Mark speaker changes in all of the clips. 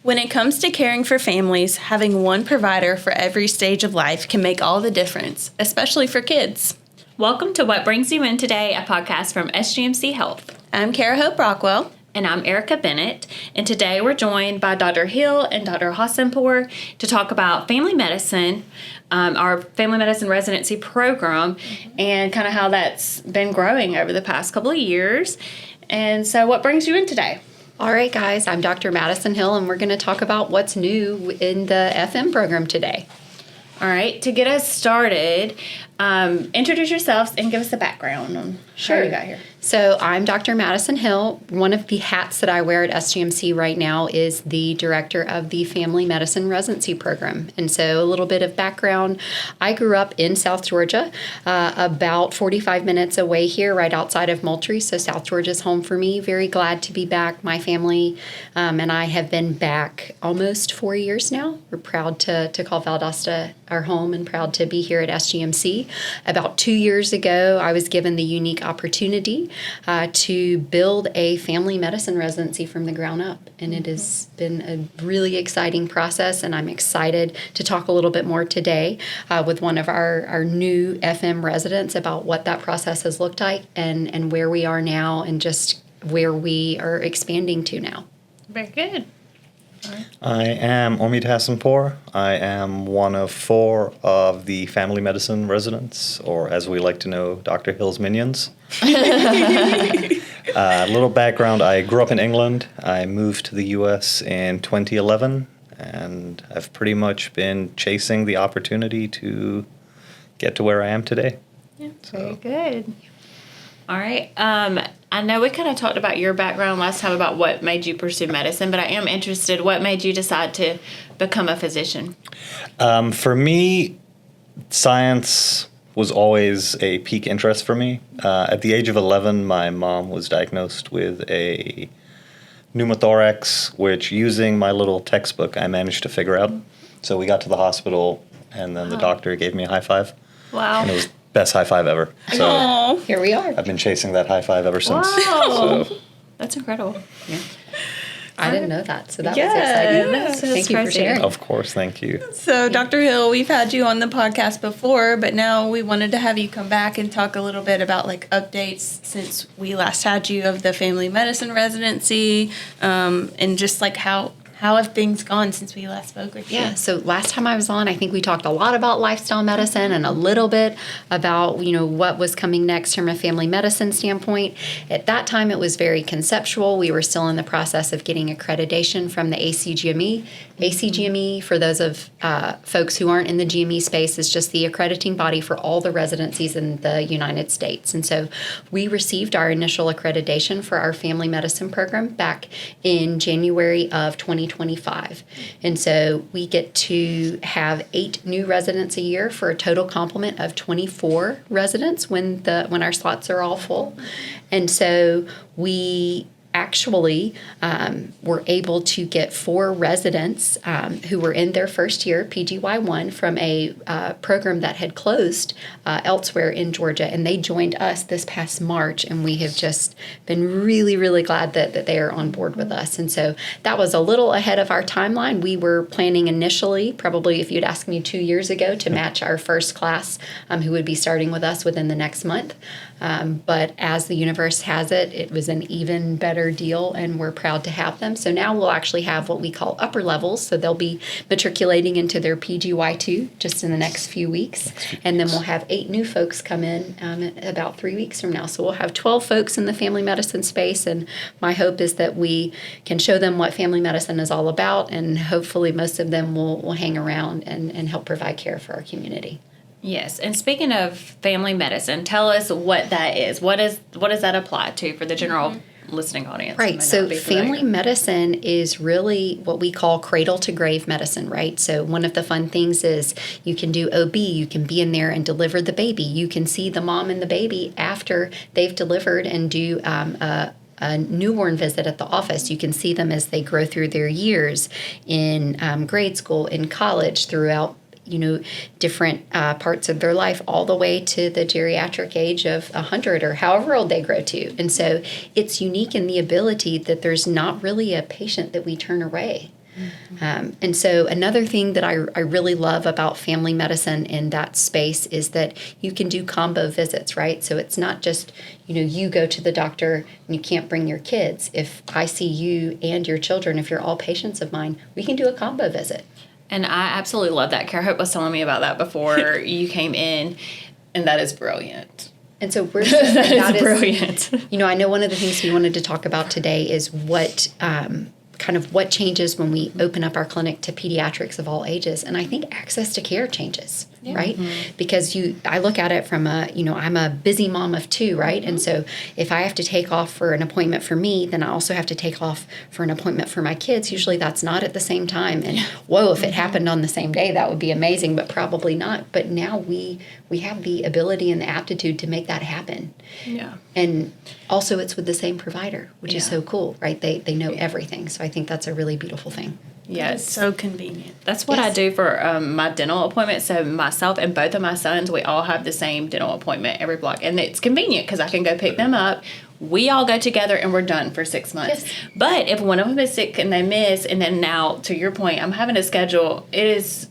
Speaker 1: When it comes to caring for families, having one provider for every stage of life can make all the difference, especially for kids.
Speaker 2: Welcome to What Brings You In Today, a podcast from SGMC Health.
Speaker 1: I'm Kara Hope Rockwell.
Speaker 2: And I'm Erica Bennett. And today we're joined by Dr. Hill and Dr. Hassanpour to talk about family medicine, our Family Medicine Residency Program, and kind of how that's been growing over the past couple of years. And so what brings you in today?
Speaker 3: All right, guys, I'm Dr. Madison Hill, and we're going to talk about what's new in the FM program today.
Speaker 2: All right, to get us started, introduce yourselves and give us a background on how you got here.
Speaker 3: So I'm Dr. Madison Hill. One of the hats that I wear at SGMC right now is the director of the Family Medicine Residency Program. And so a little bit of background. I grew up in South Georgia, about 45 minutes away here, right outside of Moultrie. So South Georgia's home for me. Very glad to be back. My family and I have been back almost 4 years now. We're proud to call Valdosta our home and proud to be here at SGMC. About 2 years ago, I was given the unique opportunity to build a family medicine residency from the ground up. And it has been a really exciting process, and I'm excited to talk a little bit more today with one of our new FM residents about what that process has looked like and where we are now and just where we are expanding to now.
Speaker 2: Very good.
Speaker 4: I am Omid Hassanpour. I am one of 4 of the family medicine residents, or as we like to know, Dr. Hill's minions. Little background, I grew up in England. I moved to the U.S. in 2011, and I've pretty much been chasing the opportunity to get to where I am today.
Speaker 2: Yeah, very good. All right. I know we kind of talked about your background last time about what made you pursue medicine, but I am interested, what made you decide to become a physician?
Speaker 4: For me, science was always a peak interest for me. At the age of 11, my mom was diagnosed with a pneumothorax, which using my little textbook, I managed to figure out. So we got to the hospital, and then the doctor gave me a high five.
Speaker 2: Wow.
Speaker 4: And it was best high five ever. So
Speaker 3: Here we are.
Speaker 4: I've been chasing that high five ever since.
Speaker 2: Wow.
Speaker 4: So.
Speaker 2: That's incredible.
Speaker 3: Yeah. I didn't know that, so that was
Speaker 1: Yeah.
Speaker 3: exciting. Thank you for
Speaker 2: crazy.
Speaker 3: sharing.
Speaker 4: Of course, thank you.
Speaker 1: So, Dr. Hill, we've had you on the podcast before, but now we wanted to have you come back and talk a little bit about updates since we last had you of the family medicine residency, and just how have things gone since we last spoke with you?
Speaker 3: Yeah, so last time I was on, I think we talked a lot about lifestyle medicine and a little bit about, what was coming next from a family medicine standpoint. At that time, it was very conceptual. We were still in the process of getting accreditation from the ACGME. ACGME, for those of folks who aren't in the GME space, is just the accrediting body for all the residencies in the United States. And so we received our initial accreditation for our family medicine program back in January of 2025. And so we get to have 8 new residents a year for a total complement of 24 residents when our slots are all full. And so we actually were able to get 4 residents who were in their first year, PGY1, from a program that had closed elsewhere in Georgia, and they joined us this past March, and we have just been really, really glad that they are on board with us. And so that was a little ahead of our timeline. We were planning initially, probably if you'd asked me 2 years ago, to match our first class who would be starting with us within the next month. But as the universe has it, it was an even better deal, and we're proud to have them. So now we'll actually have what we call upper levels. So they'll be matriculating into their PGY2 just in the next few weeks. And then we'll have 8 new folks come in about 3 weeks from now. So we'll have 12 folks in the family medicine space. And my hope is that we can show them what family medicine is all about. And hopefully most of them will hang around and help provide care for our community.
Speaker 2: Yes, and speaking of family medicine, tell us what that is. What does that apply to for the general listening audience?
Speaker 3: Right, so family medicine is really what we call cradle to grave medicine, right? So one of the fun things is you can do OB, you can be in there and deliver the baby. You can see the mom and the baby after they've delivered and do a newborn visit at the office. You can see them as they grow through their years in grade school, in college, throughout different parts of their life, all the way to the geriatric age of 100 or however old they grow to. And so it's unique in the ability that there's not really a patient that we turn away. And so another thing that I really love about family medicine in that space is that you can do combo visits, right? So it's not just, you go to the doctor and you can't bring your kids. If I see you and your children, if you're all patients of mine, we can do a combo visit.
Speaker 2: And I absolutely love that. Cara Hope was telling me about that before you came in, and that is brilliant.
Speaker 3: And so we're
Speaker 2: that is brilliant.
Speaker 3: I know one of the things we wanted to talk about today is what what changes when we open up our clinic to pediatrics of all ages. And I think access to care changes, right? Mm-hmm. Because I look at it from I'm a busy mom of two, right? Mm-hmm. And so if I have to take off for an appointment for me, then I also have to take off for an appointment for my kids. Usually that's not at the same time. And whoa, if it happened on the same day, that would be amazing, but probably not. But now we have the ability and the aptitude to make that happen.
Speaker 2: Yeah.
Speaker 3: And also it's with the same provider, which is so cool, right? They know everything. So I think that's a really beautiful thing.
Speaker 2: Yeah,
Speaker 1: it's so convenient.
Speaker 2: That's what I do for my dental appointment. So myself and both of my sons, we all have the same dental appointment every block. And it's convenient because I can go pick them up. We all go together and we're done for 6 months. Yes. But if one of them is sick and they miss, and then now, to your point, I'm having to schedule, it's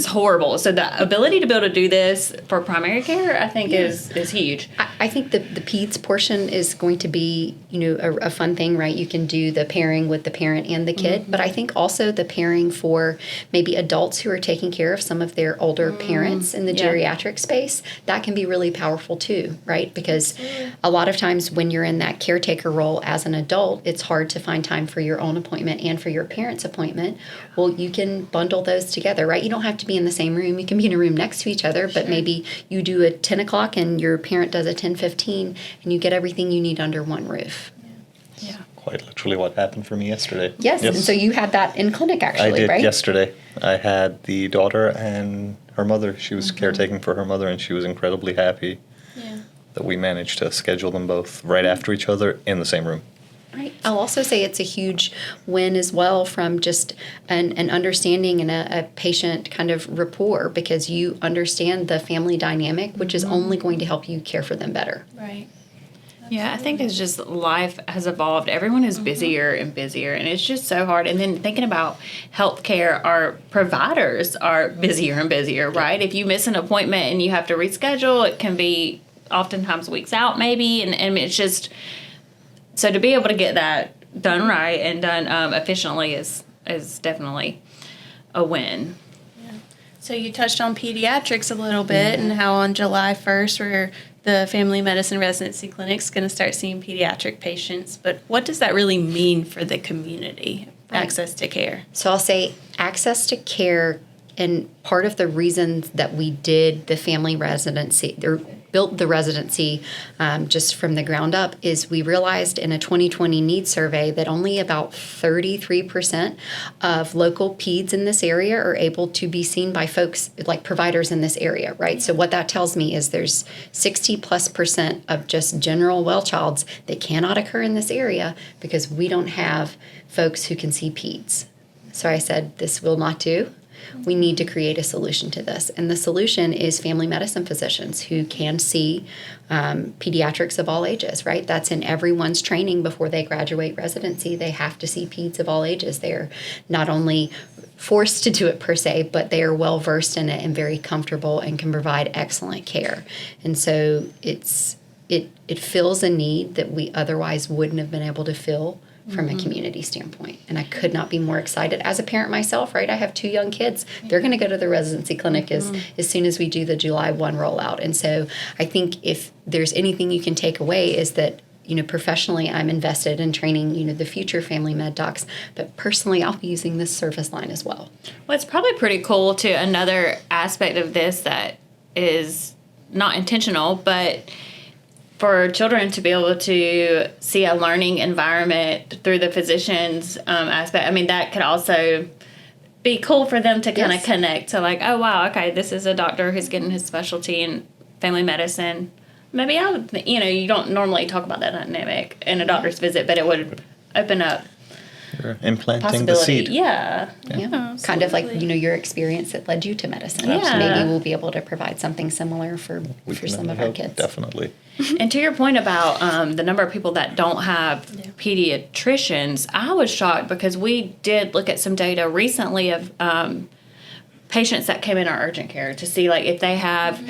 Speaker 2: horrible. So the ability to be able to do this for primary care, I think, is huge.
Speaker 3: I think the peds portion is going to be, a fun thing, right? You can do the pairing with the parent and the kid, mm-hmm. but I think also the pairing for maybe adults who are taking care of some of their older parents in the geriatric space, that can be really powerful too, right? Because a lot of times when you're in that caretaker role as an adult, it's hard to find time for your own appointment and for your parent's appointment. Well, you can bundle those together, right? You don't have to be in the same room. You can be in a room next to each other, but maybe you do a 10 o'clock and your parent does a 10:15, and you get everything you need under one roof.
Speaker 2: Yeah.
Speaker 4: Quite literally what happened for me yesterday.
Speaker 3: Yes. And so you had that in clinic actually,
Speaker 4: I did
Speaker 3: right?
Speaker 4: yesterday. I had the daughter and her mother. She was caretaking for her mother, and she was incredibly happy that we managed to schedule them both right after each other in the same room.
Speaker 3: Right. I'll also say it's a huge win as well from just an understanding and a patient kind of rapport, because you understand the family dynamic, which is only going to help you care for them better.
Speaker 1: Right.
Speaker 2: Yeah, I think it's just life has evolved. Everyone is busier and busier, and it's just so hard. And then thinking about healthcare, our providers are busier and busier, right? If you miss an appointment and you have to reschedule, it can be oftentimes weeks out maybe, and it's just... So to be able to get that done right and done efficiently is definitely a win.
Speaker 1: Yeah. So you touched on pediatrics a little bit and how on July 1st the Family Medicine Residency Clinic is going to start seeing pediatric patients. But what does that really mean for the community, access to care?
Speaker 3: So I'll say access to care, and part of the reasons that we did the family residency or built the residency just from the ground up is we realized in a 2020 needs survey that only about 33% of local peds in this area are able to be seen by folks like providers in this area, right? So what that tells me is there's 60+% of just general well childs that cannot occur in this area because we don't have folks who can see peds. So I said, this will not do. We need to create a solution to this. And the solution is family medicine physicians who can see pediatrics of all ages, right? That's in everyone's training before they graduate residency. They have to see peds of all ages. They're not only forced to do it per se, but they are well versed in it and very comfortable and can provide excellent care. And so it fills a need that we otherwise wouldn't have been able to fill from a community standpoint. And I could not be more excited. As a parent myself, right, I have 2 young kids. They're going to go to the residency clinic as soon as we do the July 1 rollout. And so I think if there's anything you can take away is that, professionally I'm invested in training, the future family med docs, but personally I'll be using this service line as well.
Speaker 2: Well, it's probably pretty cool too. Another aspect of this that is not intentional, but for children to be able to see a learning environment through the physician's aspect, I mean, that could also be cool for them to kind of connect to like, oh, wow, okay, this is a doctor who's getting his specialty in family medicine. Maybe you don't normally talk about that dynamic in a doctor's visit, but it would open up
Speaker 4: You're implanting the
Speaker 2: possibility.
Speaker 4: seed.
Speaker 2: Yeah.
Speaker 3: Yeah, kind of like your experience that led you to medicine.
Speaker 2: Yeah.
Speaker 3: Maybe we'll be able to provide something similar for
Speaker 4: We can
Speaker 3: some
Speaker 4: only
Speaker 3: of our
Speaker 4: hope,
Speaker 3: kids.
Speaker 4: Definitely.
Speaker 2: And to your point about the number of people that don't have pediatricians, I was shocked because we did look at some data recently of patients that came in our urgent care to see like if they have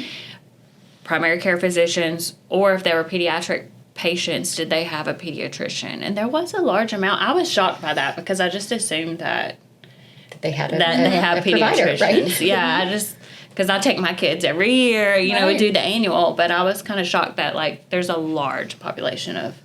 Speaker 2: primary care physicians or if they were pediatric patients, did they have a pediatrician? And there was a large amount. I was shocked by that because I just assumed that
Speaker 3: They had
Speaker 2: they have
Speaker 3: provider,
Speaker 2: pediatricians.
Speaker 3: right?
Speaker 2: Yeah, I just because I take my kids every year, we
Speaker 1: Right.
Speaker 2: do the annual, but I was kind of shocked that like there's a large population of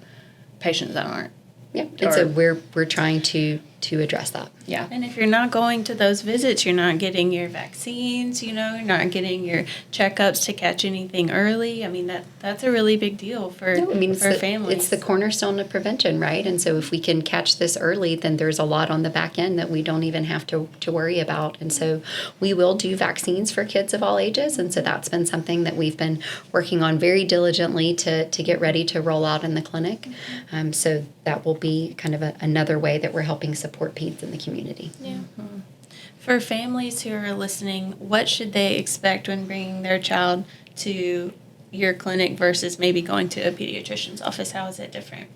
Speaker 2: patients that aren't.
Speaker 3: Yeah, and so we're trying to address that.
Speaker 2: Yeah.
Speaker 1: And if you're not going to those visits, you're not getting your vaccines, you're not getting your checkups to catch anything early. I mean, that's a really big deal for, for families.
Speaker 3: It's the cornerstone of prevention, right? And so if we can catch this early, then there's a lot on the back end that we don't even have to worry about. And so we will do vaccines for kids of all ages. And so that's been something that we've been working on very diligently to get ready to roll out in the clinic. So that will be kind of another way that we're helping support peds in the community.
Speaker 1: Yeah. For families who are listening, what should they expect when bringing their child to your clinic versus maybe going to a pediatrician's office? How is it different?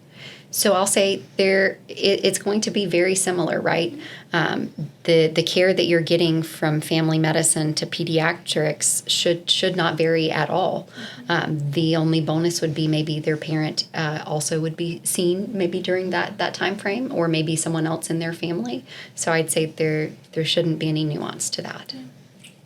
Speaker 3: So I'll say it's going to be very similar, right? The care that you're getting from family medicine to pediatrics should not vary at all. The only bonus would be maybe their parent also would be seen maybe during that time frame, or maybe someone else in their family. So I'd say there shouldn't be any nuance to that.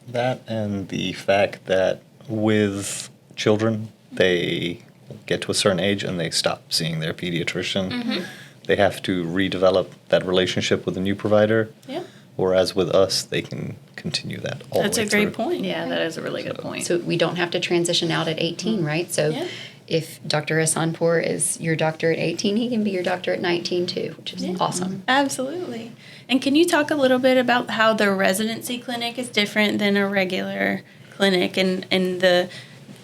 Speaker 4: That and the fact that with children, they get to a certain age and they stop seeing their pediatrician. They have to redevelop that relationship with a new provider.
Speaker 1: Yeah.
Speaker 4: Whereas with us, they can continue that all
Speaker 1: That's
Speaker 4: the way
Speaker 1: a great
Speaker 4: through.
Speaker 1: point.
Speaker 2: Yeah, that is a really good point.
Speaker 3: So we don't have to transition out at 18, right? So
Speaker 1: Yeah.
Speaker 3: if Dr. Hassanpour is your doctor at 18, he can be your doctor at 19 too, which is awesome.
Speaker 1: Absolutely. And can you talk a little bit about how the residency clinic is different than a regular clinic and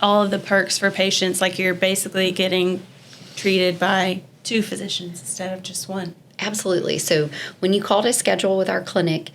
Speaker 1: all of the perks for patients? Like you're basically getting treated by two physicians instead of just one.
Speaker 3: Absolutely. So when you call to schedule with our clinic,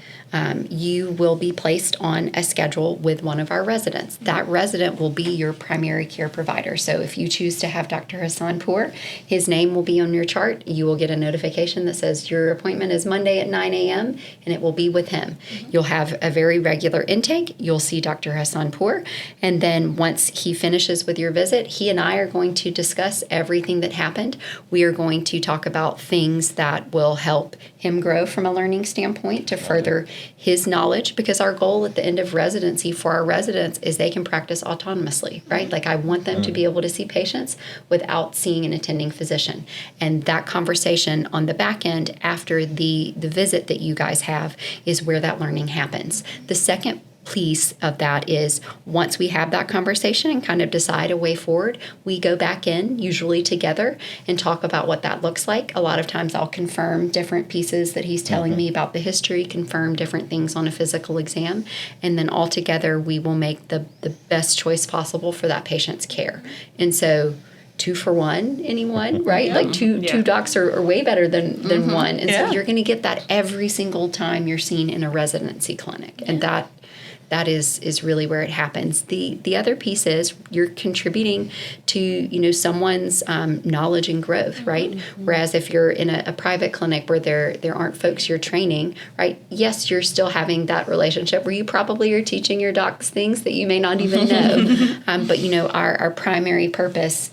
Speaker 3: you will be placed on a schedule with one of our residents. That resident will be your primary care provider. So if you choose to have Dr. Hassanpour, his name will be on your chart. You will get a notification that says your appointment is Monday at 9 a.m. and it will be with him. You'll have a very regular intake. You'll see Dr. Hassanpour. And then once he finishes with your visit, he and I are going to discuss everything that happened. We are going to talk about things that will help him grow from a learning standpoint to further his knowledge, because our goal at the end of residency for our residents is they can practice autonomously, right? Like I want them to be able to see patients without seeing an attending physician. And that conversation on the back end after the visit that you guys have is where that learning happens. The second piece of that is once we have that conversation and kind of decide a way forward, we go back in, usually together, and talk about what that looks like. A lot of times I'll confirm different pieces that he's telling me about the history, confirm different things on a physical exam, and then all together we will make the best choice possible for that patient's care. And so 2 for 1, anyone, right? Like two docs are way better than one. And so you're going to get that every single time you're seen in a residency clinic. And that is really where it happens. The other piece is you're contributing to someone's knowledge and growth, right? Whereas if you're in a private clinic where there aren't folks you're training, right? Yes, you're still having that relationship where you probably are teaching your docs things that you may not even know. But our primary purpose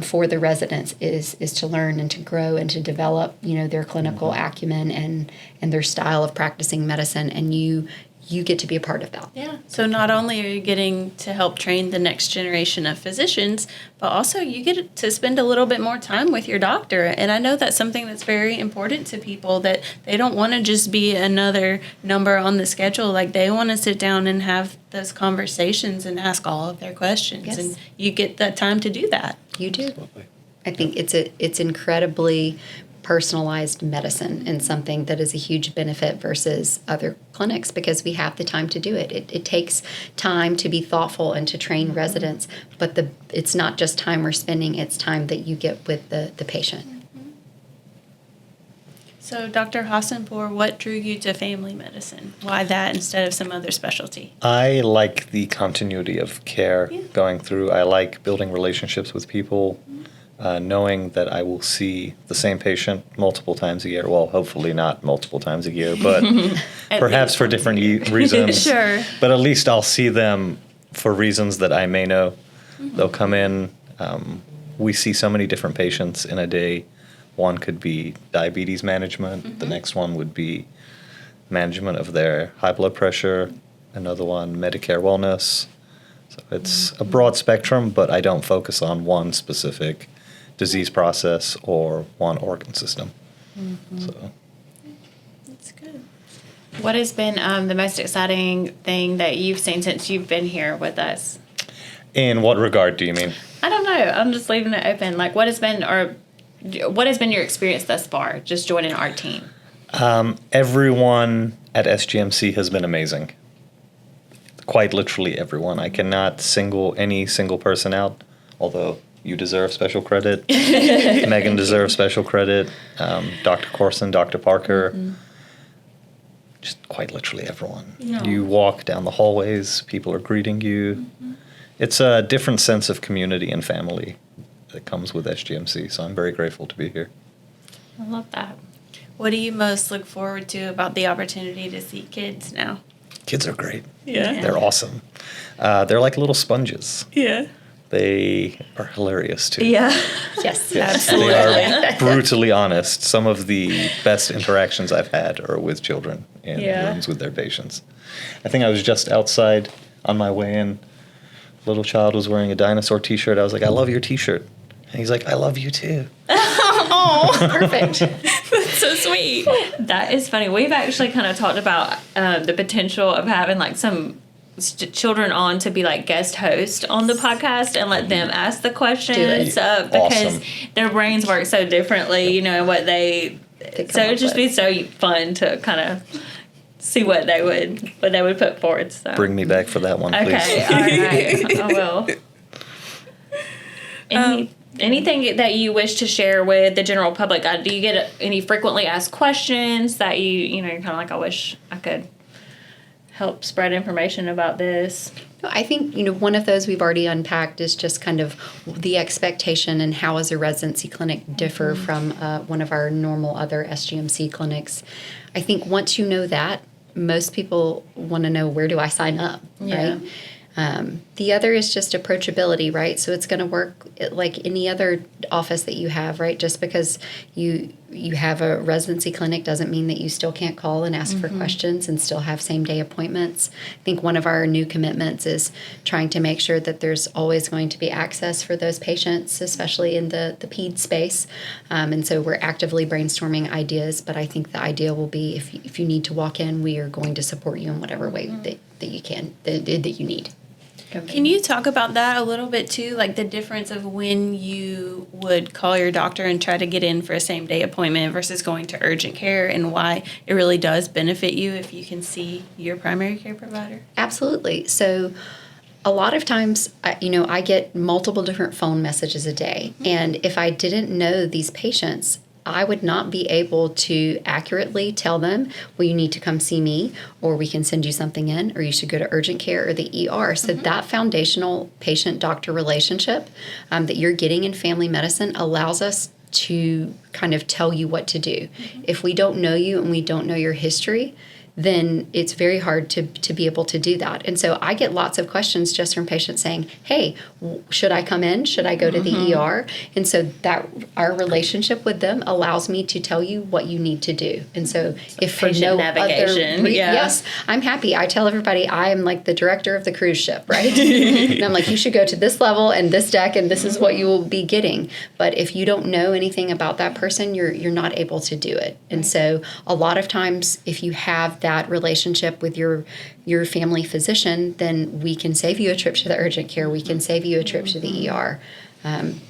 Speaker 3: for the residents is to learn and to grow and to develop their clinical acumen and their style of practicing medicine, and you get to be a part of that.
Speaker 1: Yeah. So not only are you getting to help train the next generation of physicians, but also you get to spend a little bit more time with your doctor. And I know that's something that's very important to people, that they don't want to just be another number on the schedule. Like they want to sit down and have those conversations and ask all of their questions.
Speaker 3: Yes.
Speaker 1: And you get that time to do that.
Speaker 3: You do. I think it's incredibly personalized medicine and something that is a huge benefit versus other clinics because we have the time to do it. It takes time to be thoughtful and to train residents, but it's not just time we're spending, it's time that you get with the patient.
Speaker 1: So, Dr. Hassanpour, what drew you to family medicine? Why that instead of some other specialty?
Speaker 4: I like the continuity of care going through. I like building relationships with people, knowing that I will see the same patient multiple times a year. Well, hopefully not multiple times a year, but perhaps for different reasons.
Speaker 1: Sure.
Speaker 4: But at least I'll see them for reasons that I may know. They'll come in. We see so many different patients in a day. One could be diabetes management. The next one would be management of their high blood pressure. Another one, Medicare wellness. So it's a broad spectrum, but I don't focus on one specific disease process or one organ system. So
Speaker 1: That's good.
Speaker 2: What has been the most exciting thing that you've seen since you've been here with us?
Speaker 4: in what regard do you mean?
Speaker 2: I don't know. I'm just leaving it open. Like, what has been your experience thus far, just joining our team?
Speaker 4: Everyone at SGMC has been amazing. Quite literally everyone. I cannot single any single person out, although you deserve special credit. Megan deserves special credit. Dr. Corson, Dr. Parker. Mm-hmm. Just quite literally everyone. No. You walk down the hallways, people are greeting you. Mm-hmm. It's a different sense of community and family that comes with SGMC, so I'm very grateful to be here.
Speaker 2: I love that.
Speaker 1: What do you most look forward to about the opportunity to see kids now?
Speaker 4: Kids are great.
Speaker 1: Yeah.
Speaker 4: They're awesome. They're like little sponges.
Speaker 1: Yeah.
Speaker 4: They are hilarious, too.
Speaker 2: Yeah.
Speaker 3: Yes,
Speaker 1: absolutely.
Speaker 4: They are brutally honest. Some of the best interactions I've had are with children in rooms with their patients. I think I was just outside on my way in. A little child was wearing a dinosaur T-shirt. I was like, I love your T-shirt. And he's like, I love you, too.
Speaker 1: Oh,
Speaker 3: perfect.
Speaker 1: That's so sweet.
Speaker 2: That is funny. We've actually kind of talked about the potential of having like some children on to be like guest host on the podcast and let them ask the questions because their brains work so differently, you know, and what they so it'd just be so fun to kind of see what they would put forward. So
Speaker 4: bring me back for that one, please.
Speaker 2: Okay, all right, I will. Anything that you wish to share with the general public? Do you get any frequently asked questions that you're kind of like, I wish I could help spread information about this?
Speaker 3: I think, one of those we've already unpacked is just kind of the expectation and how does a residency clinic differ from one of our normal other SGMC clinics. I think once you know that, most people want to know, where do I sign up, right? The other is just approachability, right? So it's going to work like any other office that you have, right? Just because you have a residency clinic doesn't mean that you still can't call and ask for questions and still have same-day appointments. I think one of our new commitments is trying to make sure that there's always going to be access for those patients, especially in the ped space. And so we're actively brainstorming ideas, but I think the idea will be if you need to walk in, we are going to support you in whatever way that you can, that you need.
Speaker 1: Can you talk about that a little bit too? Like the difference of when you would call your doctor and try to get in for a same day appointment versus going to urgent care, and why it really does benefit you if you can see your primary care provider?
Speaker 3: Absolutely. So a lot of times, I get multiple different phone messages a day. And if I didn't know these patients, I would not be able to accurately tell them, well, you need to come see me, or we can send you something in, or you should go to urgent care or the ER. So that foundational patient-doctor relationship that you're getting in family medicine allows us to kind of tell you what to do. If we don't know you and we don't know your history, then it's very hard to be able to do that. And so I get lots of questions just from patients saying, hey, should I come in? Should I go to the ER? And so that our relationship with them allows me to tell you what you need to do. And so if for no
Speaker 2: navigation,
Speaker 3: other yes, I'm happy. I tell everybody I am like the director of the cruise ship, right? And I'm like, you should go to this level and this deck, and this is what you will be getting. But if you don't know anything about that person, you're not able to do it. And so a lot of times, if you have that relationship with your family physician, then we can save you a trip to the urgent care. We can save you a trip to the ER.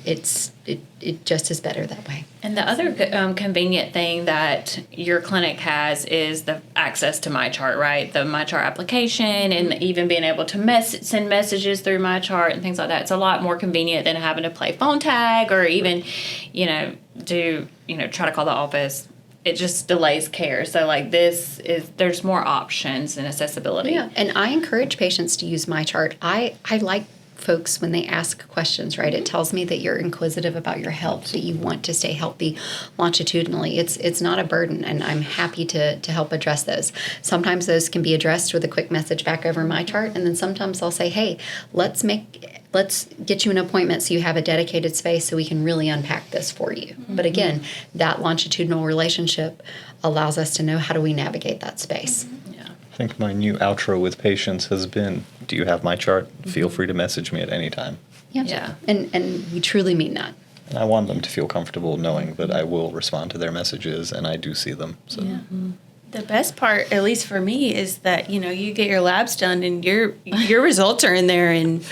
Speaker 3: It just is better that way.
Speaker 2: And the other convenient thing that your clinic has is the access to MyChart, right? The MyChart application, and even being able to send messages through MyChart and things like that. It's a lot more convenient than having to play phone tag or even, try to call the office. it just delays care. So like there's more options and accessibility.
Speaker 3: Yeah, and I encourage patients to use MyChart. I like folks when they ask questions, right? It tells me that you're inquisitive about your health, that you want to stay healthy longitudinally. It's not a burden, and I'm happy to help address those. Sometimes those can be addressed with a quick message back over MyChart, and then sometimes I'll say, hey, let's get you an appointment so you have a dedicated space so we can really unpack this for you. But again, that longitudinal relationship allows us to know how do we navigate that space.
Speaker 4: I think my new outro with patients has been, do you have MyChart? Feel free to message me at any time.
Speaker 2: Yeah.
Speaker 3: And we truly mean that.
Speaker 4: And I want them to feel comfortable knowing that I will respond to their messages and I do see them. So
Speaker 1: The best part, at least for me, is that, you get your labs done and your results are in there in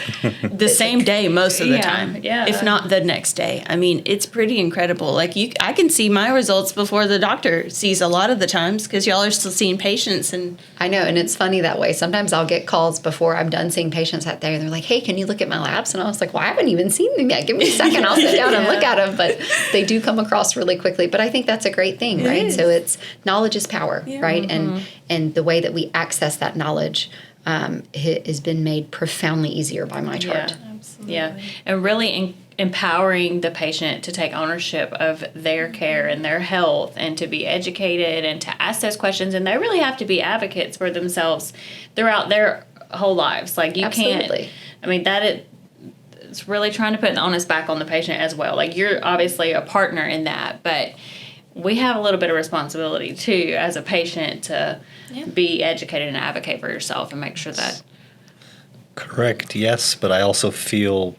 Speaker 1: the same day most of the time, if not the next day. I mean, it's pretty incredible. Like I can see my results before the doctor sees a lot of the times because y'all are still seeing patients. And
Speaker 3: I know, and it's funny that way. Sometimes I'll get calls before I'm done seeing patients out there, and they're like, hey, can you look at my labs? And I was like, well, I haven't even seen them yet. Give me a second. I'll sit down and look at them. But they do come across really quickly. But I think that's a great thing, right? So it's knowledge is power. Right? And the way that we access that knowledge has been made profoundly easier by MyChart.
Speaker 2: Yeah, absolutely. Yeah, and really empowering the patient to take ownership of their care and their health and to be educated and to ask those questions. And they really have to be advocates for themselves throughout their whole lives. Like you can't, I mean, it's really trying to put the onus back on the patient as well. Like you're obviously a partner in that, but we have a little bit of responsibility too as a patient to be educated and advocate for yourself and make sure that.
Speaker 4: Correct, yes, but I also feel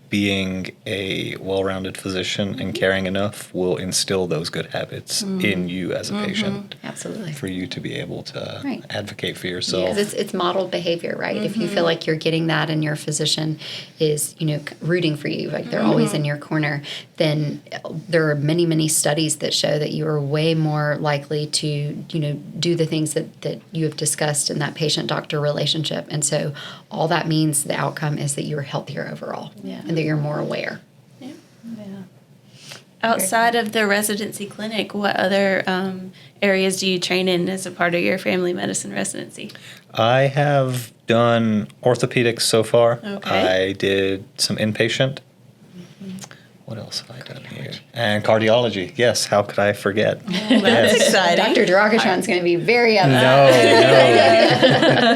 Speaker 4: being a well-rounded physician and caring enough will instill those good habits in you as a patient.
Speaker 3: Absolutely.
Speaker 4: For you to be able to advocate for yourself.
Speaker 3: Because it's modeled behavior, right? If you feel like you're getting that and your physician is, rooting for you, like they're always in your corner, then there are many, many studies that show that you are way more likely to, do the things that you have discussed in that patient-doctor relationship. And so all that means the outcome is that you're healthier overall. And that you're more aware.
Speaker 1: Outside of the residency clinic, what other areas do you train in as a part of your family medicine residency?
Speaker 4: I have done orthopedics so far.
Speaker 1: Okay.
Speaker 4: I did some inpatient. What else have I done here? And cardiology. Yes, how could I forget?
Speaker 1: Well, that's exciting.
Speaker 3: Dr. Derakatron's going to be very upset.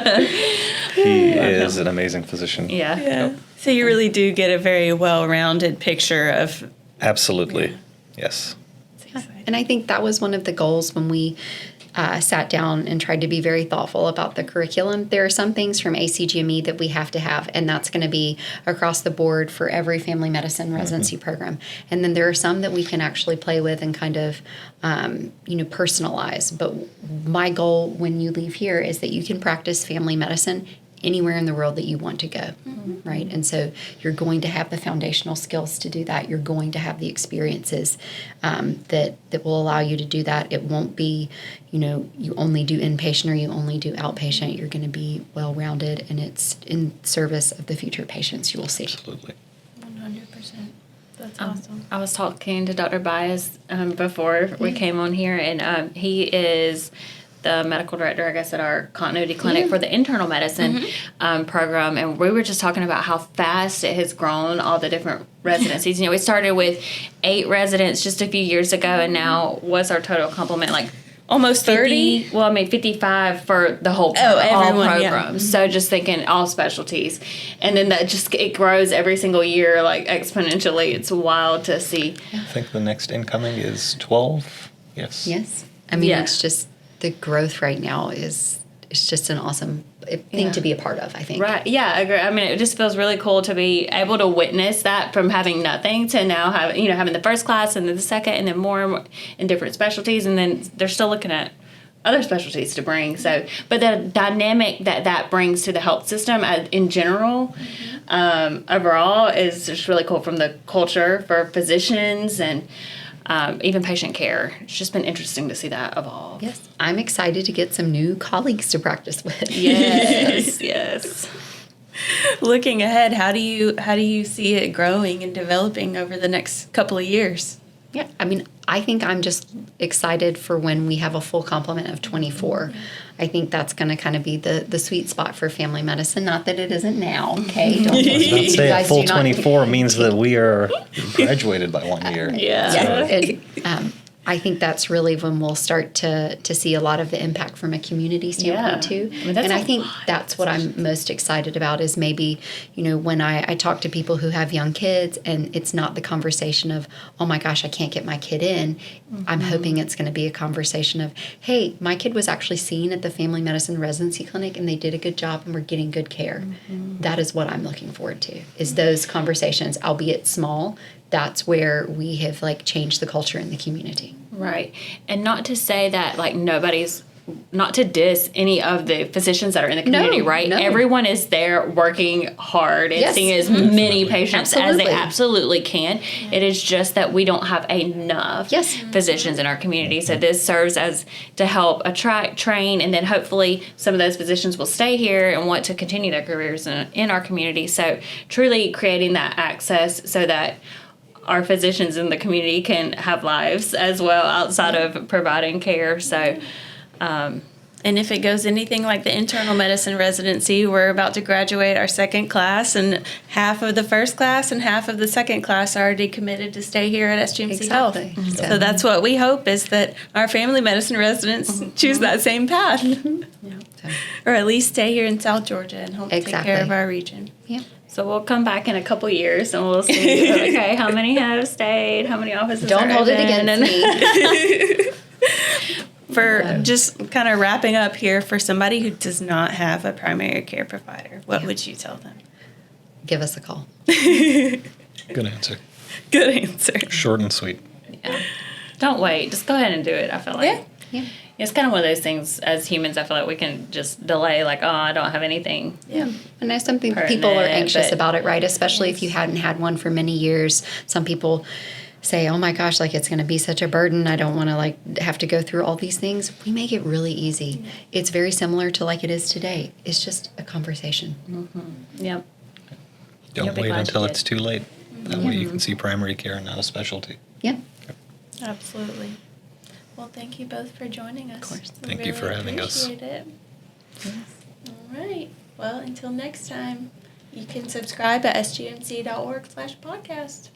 Speaker 4: No. He is an amazing physician.
Speaker 1: Yeah. Yep. So you really do get a very well-rounded picture of.
Speaker 4: Absolutely. Yes.
Speaker 3: And I think that was one of the goals when we sat down and tried to be very thoughtful about the curriculum. There are some things from ACGME that we have to have, and that's going to be across the board for every family medicine residency program. And then there are some that we can actually play with and kind of, personalize. But my goal when you leave here is that you can practice family medicine anywhere in the world that you want to go, right? And so you're going to have the foundational skills to do that. You're going to have the experiences that will allow you to do that. It won't be, you only do inpatient or you only do outpatient. You're going to be well-rounded, and it's in service of the future patients you will see.
Speaker 4: Absolutely.
Speaker 1: 100%. That's awesome.
Speaker 2: I was talking to Dr. Baez before we came on here, and he is the medical director, I guess, at our continuity clinic for the internal medicine program. And we were just talking about how fast it has grown, all the different residencies. We started with 8 residents just a few years ago, and now what's our total complement? Like
Speaker 1: almost 30?
Speaker 2: 50, well, I mean, 55 for the whole all programs. So just thinking all specialties. And then that it grows every single year, like exponentially. It's wild to see.
Speaker 4: I think the next incoming is 12. Yes.
Speaker 3: Yes. I mean, it's just the growth right now is just an awesome thing to be a part of, I think.
Speaker 2: Right. Yeah, I agree. I mean, it just feels really cool to be able to witness that from having nothing to now having the first class and then the second and then more in different specialties, and then they're still looking at other specialties to bring. So, but the dynamic that brings to the health system in general, overall, is just really cool, from the culture for physicians and even patient care. It's just been interesting to see that evolve.
Speaker 3: Yes. I'm excited to get some new colleagues to practice with.
Speaker 2: Yes, yes.
Speaker 1: Looking ahead, how do you see it growing and developing over the next couple of years?
Speaker 3: Yeah, I mean, I think I'm just excited for when we have a full complement of 24. I think that's going to kind of be the sweet spot for family medicine. Not that it isn't now, okay? Don't
Speaker 4: I was about to
Speaker 3: you
Speaker 4: say, a
Speaker 3: guys
Speaker 4: full
Speaker 3: do not-
Speaker 4: 24 means that we are graduated by 1 year.
Speaker 3: Yeah, and I think that's really when we'll start to see a lot of the impact from a community standpoint too.
Speaker 2: I mean, that's
Speaker 3: and I
Speaker 2: a
Speaker 3: think
Speaker 2: lot.
Speaker 3: that's what I'm most excited about is maybe, when I talk to people who have young kids and it's not the conversation of, oh my gosh, I can't get my kid in. I'm hoping it's going to be a conversation of, hey, my kid was actually seen at the Family Medicine Residency Clinic and they did a good job and we're getting good care. That is what I'm looking forward to, is those conversations, albeit small. That's where we have changed the culture in the community.
Speaker 2: Right. And not to say that not to diss any of the physicians that are in the community, right?
Speaker 3: No.
Speaker 2: Everyone is there working hard and
Speaker 3: Yes.
Speaker 2: seeing as many patients as they
Speaker 3: Absolutely.
Speaker 2: absolutely can. It is just that we don't have enough
Speaker 3: Yes.
Speaker 2: physicians in our community. So this serves as to help attract, train, and then hopefully some of those physicians will stay here and want to continue their careers in our community. So truly creating that access so that our physicians in the community can have lives as well outside of providing care. So,
Speaker 1: And if it goes anything like the internal medicine residency, we're about to graduate our second class, and half of the first class and half of the second class are already committed to stay here at SGMC Health.
Speaker 3: Exactly.
Speaker 1: So that's what we hope, is that our family medicine residents choose that same path, or at least stay here in South Georgia and help take care
Speaker 3: Exactly.
Speaker 1: of our region.
Speaker 3: Yeah.
Speaker 2: so we'll come back in a couple years and we'll see, okay, how many have stayed, how many offices
Speaker 3: Don't
Speaker 2: are
Speaker 3: hold it
Speaker 2: open,
Speaker 3: against me.
Speaker 1: For just kind of wrapping up here, for somebody who does not have a primary care provider, what would you tell them?
Speaker 3: Give us a call.
Speaker 4: Good answer.
Speaker 1: Good answer.
Speaker 4: Short and sweet.
Speaker 2: Yeah. Don't wait. Just go ahead and do it, I feel like.
Speaker 3: Yeah.
Speaker 2: It's kind of one of those things as humans, I feel like we can just delay, like, oh, I don't have anything.
Speaker 1: Yeah.
Speaker 3: I know some people are anxious about it, right? Especially if you hadn't had one for many years. Some people say, oh my gosh, it's going to be such a burden. I don't want to have to go through all these things. We make it really easy. It's very similar to like it is today. It's just a conversation.
Speaker 2: Yep.
Speaker 4: Don't
Speaker 2: You'll be
Speaker 4: wait
Speaker 2: glad
Speaker 4: until
Speaker 2: you
Speaker 4: it's
Speaker 2: did.
Speaker 4: too late. That way you can see primary care and not a specialty.
Speaker 3: Yeah.
Speaker 1: Absolutely. Well, thank you both for joining us. Of
Speaker 3: course.
Speaker 4: Thank you for having us.
Speaker 1: Appreciate it. All right. Well, until next time, you can subscribe at sgmc.org/podcast.